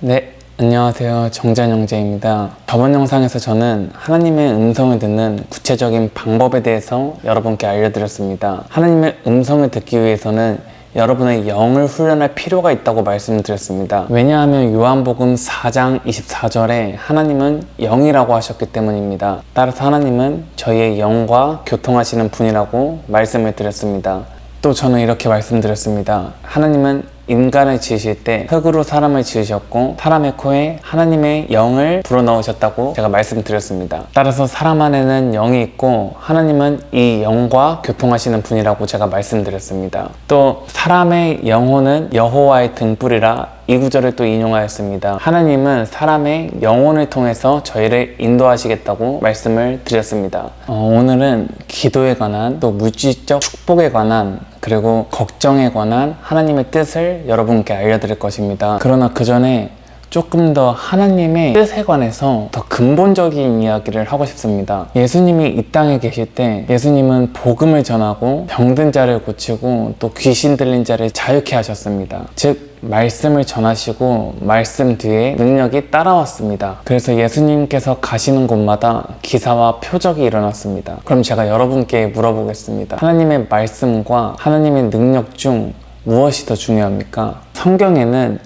네, 안녕하세요. 정재영제입니다. 저번 영상에서 저는 하나님의 음성을 듣는 구체적인 방법에 대해서 여러분께 알려드렸습니다. 하나님의 음성을 듣기 위해서는 여러분의 영을 훈련할 필요가 있다고 말씀드렸습니다. 왜냐하면 요한복음 4장 24절에 하나님은 영이라고 하셨기 때문입니다. 따라서 하나님은 저희의 영과 교통하시는 분이라고 말씀을 드렸습니다. 또 저는 이렇게 말씀드렸습니다. 하나님은 인간을 지으실 때 흙으로 사람을 지으셨고 사람의 코에 하나님의 영을 불어넣으셨다고 제가 말씀드렸습니다. 따라서 사람 안에는 영이 있고 하나님은 이 영과 교통하시는 분이라고 제가 말씀드렸습니다. 또 사람의 영혼은 여호와의 등불이라 이 구절을 또 인용하였습니다. 하나님은 사람의 영혼을 통해서 저희를 인도하시겠다고 말씀을 드렸습니다. 오늘은 기도에 관한, 또 물질적 축복에 관한, 그리고 걱정에 관한 하나님의 뜻을 여러분께 알려드릴 것입니다. 그러나 그 전에 조금 더 하나님의 뜻에 관해서 더 근본적인 이야기를 하고 싶습니다. 예수님이 이 땅에 계실 때 예수님은 복음을 전하고 병든 자를 고치고 또 귀신 들린 자를 자유케 하셨습니다. 즉 말씀을 전하시고 말씀 뒤에 능력이 따라왔습니다. 그래서 예수님께서 가시는 곳마다 기사와 표적이 일어났습니다. 그럼 제가 여러분께 물어보겠습니다. 하나님의 말씀과 하나님의 능력 중 무엇이 더 중요합니까? 성경에는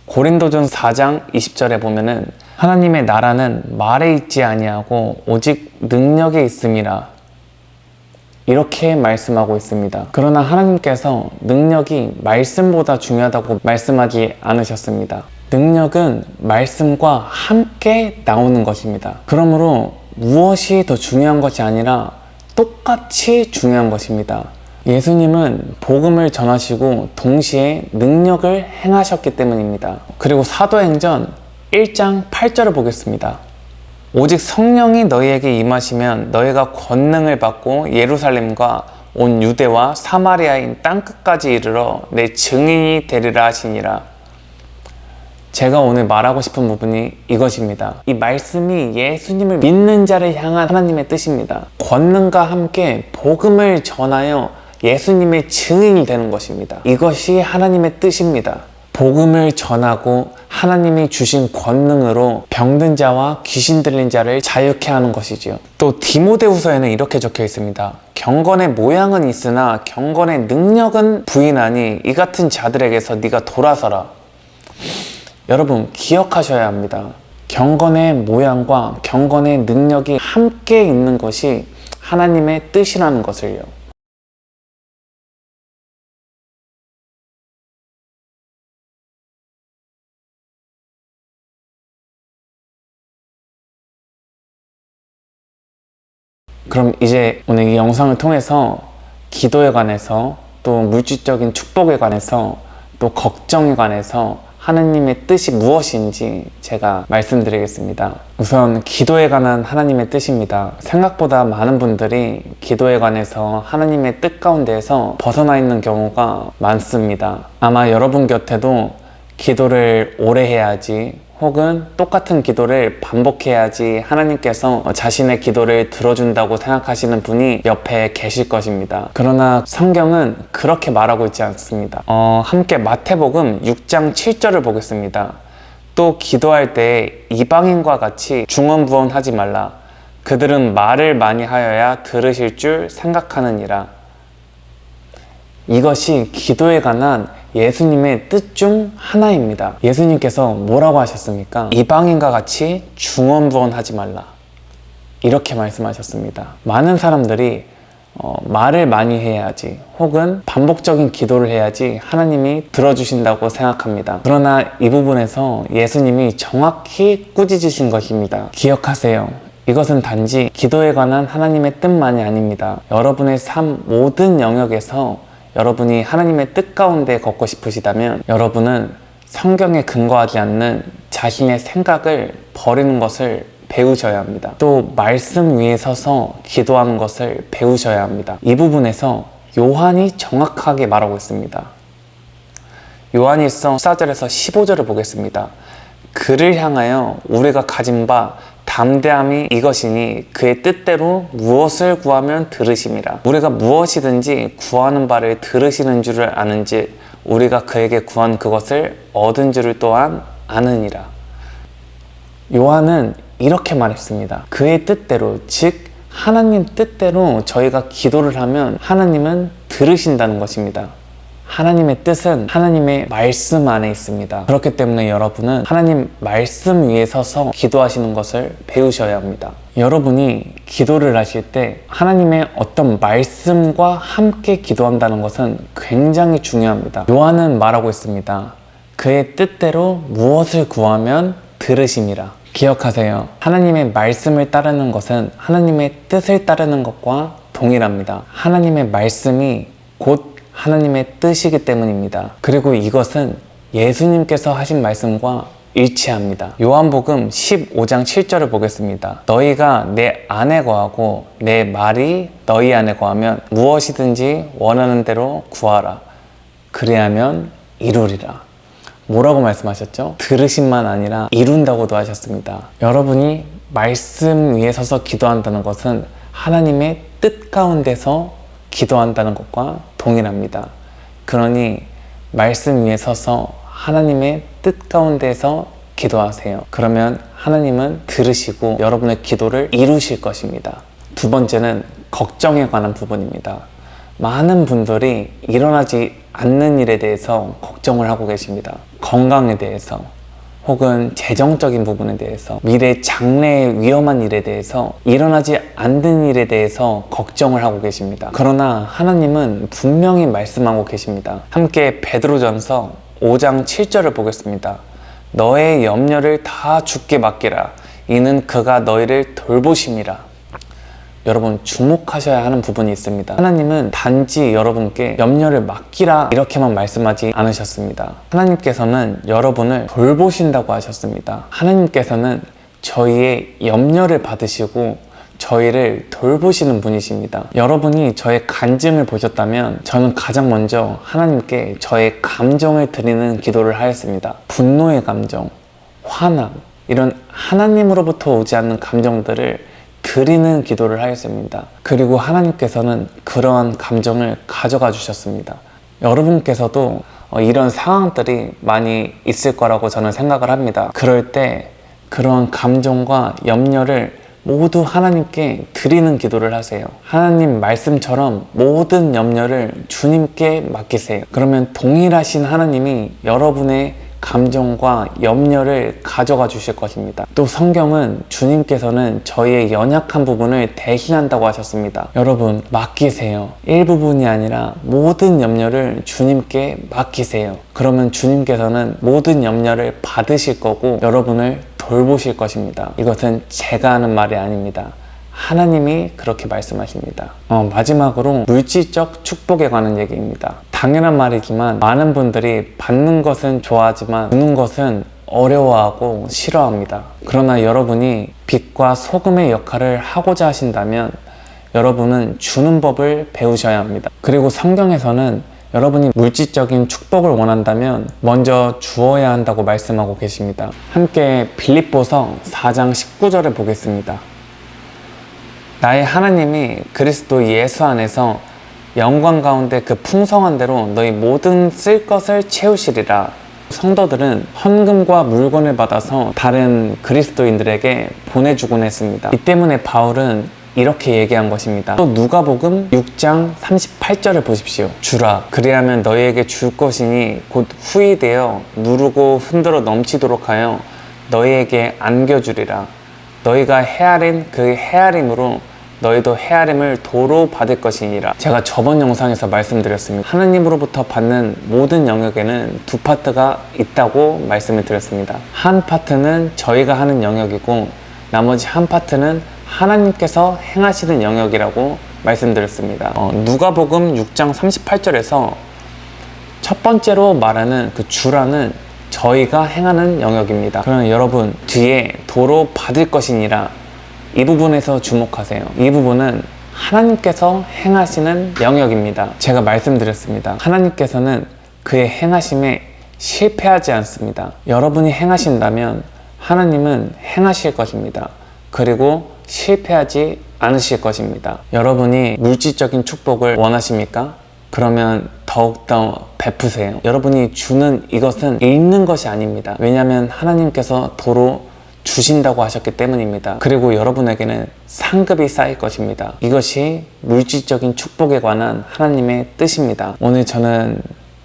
고린도전 4장 20절에 보면은 하나님의 나라는 말에 있지 아니하고 오직 능력에 있음이라 이렇게 말씀하고 있습니다. 그러나 하나님께서 능력이 말씀보다 중요하다고 말씀하지 않으셨습니다. 능력은 말씀과 함께 나오는 것입니다. 그러므로 무엇이 더 중요한 것이 아니라 똑같이 중요한 것입니다. 예수님은 복음을 전하시고 동시에 능력을 행하셨기 때문입니다. 그리고 사도행전 1장 8절을 보겠습니다. 오직 성령이 너희에게 임하시면 너희가 권능을 받고 예루살렘과 온 유대와 사마리아인 땅끝까지 이르러 내 증인이 되리라 하시니라. 제가 오늘 말하고 싶은 부분이 이것입니다. 이 말씀이 예수님을 믿는 자를 향한 하나님의 뜻입니다. 권능과 함께 복음을 전하여 예수님의 증인이 되는 것입니다. 이것이 하나님의 뜻입니다. 복음을 전하고 하나님이 주신 권능으로 병든 자와 귀신 들린 자를 자유케 하는 것이지요. 또 디모데후서에는 이렇게 적혀 있습니다. 경건의 모양은 있으나 경건의 능력은 부인하니 이 같은 자들에게서 네가 돌아서라. 여러분 기억하셔야 합니다. 경건의 모양과 경건의 능력이 함께 있는 것이 하나님의 뜻이라는 것을요. 그럼 이제 오늘 이 영상을 통해서 기도에 관해서 또 물질적인 축복에 관해서 또 걱정에 관해서 하나님의 뜻이 무엇인지 제가 말씀드리겠습니다. 우선 기도에 관한 하나님의 뜻입니다. 생각보다 많은 분들이 기도에 관해서 하나님의 뜻 가운데에서 벗어나 있는 경우가 많습니다. 아마 여러분 곁에도 기도를 오래 해야지 혹은 똑같은 기도를 반복해야지 하나님께서 자신의 기도를 들어준다고 생각하시는 분이 옆에 계실 것입니다. 그러나 성경은 그렇게 말하고 있지 않습니다. 함께 마태복음 6장 7절을 보겠습니다. 또 기도할 때 이방인과 같이 중언부언하지 말라. 그들은 말을 많이 하여야 들으실 줄 생각하느니라. 이것이 기도에 관한 예수님의 뜻 중 하나입니다. 예수님께서 뭐라고 하셨습니까? 이방인과 같이 중언부언하지 말라. 이렇게 말씀하셨습니다. 많은 사람들이 말을 많이 해야지 혹은 반복적인 기도를 해야지 하나님이 들어주신다고 생각합니다. 그러나 이 부분에서 예수님이 정확히 꾸짖으신 것입니다. 기억하세요. 이것은 단지 기도에 관한 하나님의 뜻만이 아닙니다. 여러분의 삶 모든 영역에서 여러분이 하나님의 뜻 가운데 걷고 싶으시다면 여러분은 성경에 근거하지 않는 자신의 생각을 버리는 것을 배우셔야 합니다. 또 말씀 위에 서서 기도하는 것을 배우셔야 합니다. 이 부분에서 요한이 정확하게 말하고 있습니다. 요한일서 14절에서 15절을 보겠습니다. 그를 향하여 우리가 가진 바 담대함이 이것이니 그의 뜻대로 무엇을 구하면 들으심이라. 우리가 무엇이든지 구하는 바를 들으시는 줄을 아는지 우리가 그에게 구한 그것을 얻은 줄을 또한 아느니라. 요한은 이렇게 말했습니다. 그의 뜻대로, 즉 하나님 뜻대로 저희가 기도를 하면 하나님은 들으신다는 것입니다. 하나님의 뜻은 하나님의 말씀 안에 있습니다. 그렇기 때문에 여러분은 하나님 말씀 위에 서서 기도하시는 것을 배우셔야 합니다. 여러분이 기도를 하실 때 하나님의 어떤 말씀과 함께 기도한다는 것은 굉장히 중요합니다. 요한은 말하고 있습니다. 그의 뜻대로 무엇을 구하면 들으심이라. 기억하세요. 하나님의 말씀을 따르는 것은 하나님의 뜻을 따르는 것과 동일합니다. 하나님의 말씀이 곧 하나님의 뜻이기 때문입니다. 그리고 이것은 예수님께서 하신 말씀과 일치합니다. 요한복음 15장 7절을 보겠습니다. 너희가 내 안에 거하고 내 말이 너희 안에 거하면 무엇이든지 원하는 대로 구하라. 그리하면 이루리라. 뭐라고 말씀하셨죠? 들으심만 아니라 이룬다고도 하셨습니다. 여러분이 말씀 위에 서서 기도한다는 것은 하나님의 뜻 가운데서 기도한다는 것과 동일합니다. 그러니 말씀 위에 서서 하나님의 뜻 가운데서 기도하세요. 그러면 하나님은 들으시고 여러분의 기도를 이루실 것입니다. 두 번째는 걱정에 관한 부분입니다. 많은 분들이 일어나지 않는 일에 대해서 걱정을 하고 계십니다. 건강에 대해서, 혹은 재정적인 부분에 대해서, 미래 장래의 위험한 일에 대해서, 일어나지 않는 일에 대해서 걱정을 하고 계십니다. 그러나 하나님은 분명히 말씀하고 계십니다. 함께 베드로전서 5장 7절을 보겠습니다. 너의 염려를 다 주께 맡기라. 이는 그가 너희를 돌보심이라. 여러분, 주목하셔야 하는 부분이 있습니다. 하나님은 단지 여러분께 염려를 맡기라 이렇게만 말씀하지 않으셨습니다. 하나님께서는 여러분을 돌보신다고 하셨습니다. 하나님께서는 저희의 염려를 받으시고 저희를 돌보시는 분이십니다. 여러분이 저의 간증을 보셨다면 저는 가장 먼저 하나님께 저의 감정을 드리는 기도를 하였습니다. 분노의 감정, 화남, 이런 하나님으로부터 오지 않는 감정들을 드리는 기도를 하였습니다. 그리고 하나님께서는 그러한 감정을 가져가 주셨습니다. 여러분께서도 이런 상황들이 많이 있을 거라고 저는 생각을 합니다. 그럴 때 그러한 감정과 염려를 모두 하나님께 드리는 기도를 하세요. 하나님 말씀처럼 모든 염려를 주님께 맡기세요. 그러면 동일하신 하나님이 여러분의 감정과 염려를 가져가 주실 것입니다. 또 성경은 주님께서는 저희의 연약한 부분을 대신한다고 하셨습니다. 여러분, 맡기세요. 일부분이 아니라 모든 염려를 주님께 맡기세요. 그러면 주님께서는 모든 염려를 받으실 거고 여러분을 돌보실 것입니다. 이것은 제가 하는 말이 아닙니다. 하나님이 그렇게 말씀하십니다. 마지막으로 물질적 축복에 관한 얘기입니다. 당연한 말이지만 많은 분들이 받는 것은 좋아하지만 주는 것은 어려워하고 싫어합니다. 그러나 여러분이 빛과 소금의 역할을 하고자 하신다면 여러분은 주는 법을 배우셔야 합니다. 그리고 성경에서는 여러분이 물질적인 축복을 원한다면 먼저 주어야 한다고 말씀하고 계십니다. 함께 빌립보서 4장 19절을 보겠습니다. 나의 하나님이 그리스도 예수 안에서 영광 가운데 그 풍성한 대로 너희 모든 쓸 것을 채우시리라. 성도들은 헌금과 물건을 받아서 다른 그리스도인들에게 보내주곤 했습니다. 이 때문에 바울은 이렇게 얘기한 것입니다. 또 누가복음 6장 38절을 보십시오. 주라, 그리하면 너희에게 줄 것이니 곧 후히 되어 누르고 흔들어 넘치도록 하여 너희에게 안겨주리라. 너희가 헤아린 그 헤아림으로 너희도 헤아림을 도로 받을 것이니라. 제가 저번 영상에서 말씀드렸습니다. 하나님으로부터 받는 모든 영역에는 두 파트가 있다고 말씀을 드렸습니다. 한 파트는 저희가 하는 영역이고 나머지 한 파트는 하나님께서 행하시는 영역이라고 말씀드렸습니다. 누가복음 6장 38절에서 첫 번째로 말하는 그 주라는 저희가 행하는 영역입니다. 그러면 여러분, 뒤에 도로 받을 것이니라, 이 부분에서 주목하세요. 이 부분은 하나님께서 행하시는 영역입니다. 제가 말씀드렸습니다. 하나님께서는 그의 행하심에 실패하지 않습니다. 여러분이 행하신다면 하나님은 행하실 것입니다. 그리고 실패하지 않으실 것입니다. 여러분이 물질적인 축복을 원하십니까? 그러면 더 더욱더 베푸세요. 여러분이 주는 이것은 잃는 것이 아닙니다. 왜냐하면 하나님께서 도로 주신다고 하셨기 때문입니다. 그리고 여러분에게는 상급이 쌓일 것입니다. 이것이 물질적인 축복에 관한 하나님의 뜻입니다. 오늘 저는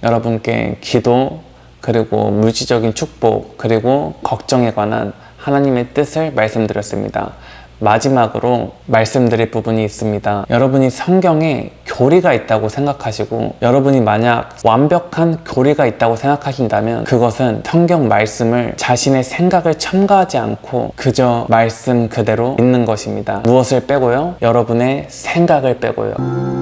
여러분께 기도, 그리고 물질적인 축복, 그리고 걱정에 관한 하나님의 뜻을 말씀드렸습니다. 마지막으로 말씀드릴 부분이 있습니다. 여러분이 성경에 교리가 있다고 생각하시고, 여러분이 만약 완벽한 교리가 있다고 생각하신다면 그것은 성경 말씀을 자신의 생각을 첨가하지 않고 그저 말씀 그대로 믿는 것입니다. 무엇을 빼고요? 여러분의 생각을 빼고요.